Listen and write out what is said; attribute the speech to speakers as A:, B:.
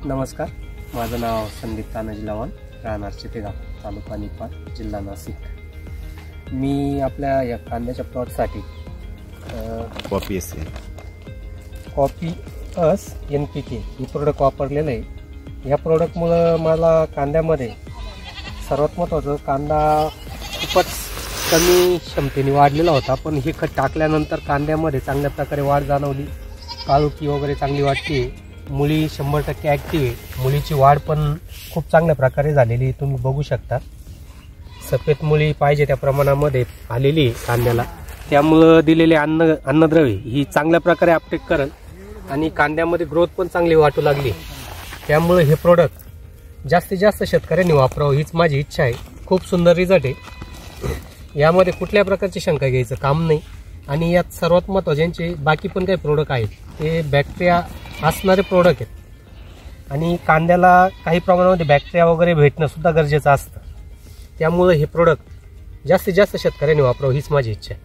A: नमस्कार, माझं नाव संदीप तानाजी लवाण, राहणार चितेगाव, तालुका निपाट, जिल्हा नाशिक। मी आपल्या या कांद्याच्या प्लॉटसाठी
B: कॉपी
A: अस NPK ही प्रोडक्ट वापरलेलं आहे। या प्रोडक्टमुळं मला कांद्यामध्ये सर्वात महत्त्वाचं, कांदा खूपच कमी क्षमतेने वाढलेला होता, पण हे खत टाकल्यानंतर कांद्यामध्ये चांगल्या प्रकारे वाढ जाणवली। काळुकी वगैरे चांगली वाटते, मुळी 100% ॲक्टिव्ह आहे। मुळीची वाढ पण खूप चांगल्या प्रकारे झालेली तुम्ही बघू शकता। सफेद मुळी पाहिजे त्या प्रमाणामध्ये आलेली कांद्याला, त्यामुळं दिलेले अन्नद्रव्य ही चांगल्या प्रकारे अपटेक करेल आणि कांद्यामध्ये ग्रोथ पण चांगली वाटू लागली। त्यामुळे हे प्रोडक्ट जास्तीत जास्त शेतकऱ्यांनी वापरावं हीच माझी इच्छा आहे। खूप सुंदर रिझल्ट आहे, यामध्ये कुठल्या प्रकारची शंका घ्यायचं काम नाही। आणि यात सर्वात महत्त्वाचे ज्यांचे बाकी पण काही प्रोडक्ट आहेत ते बॅक्टेरिया असणारे प्रोडक्ट आहेत आणि कांद्याला काही प्रमाणामध्ये बॅक्टेरिया वगैरे भेटणं सुद्धा गरजेचं असतं। त्यामुळे हे प्रोडक्ट जास्तीत जास्त शेतकऱ्यांनी वापरावं हीच माझी इच्छा आहे।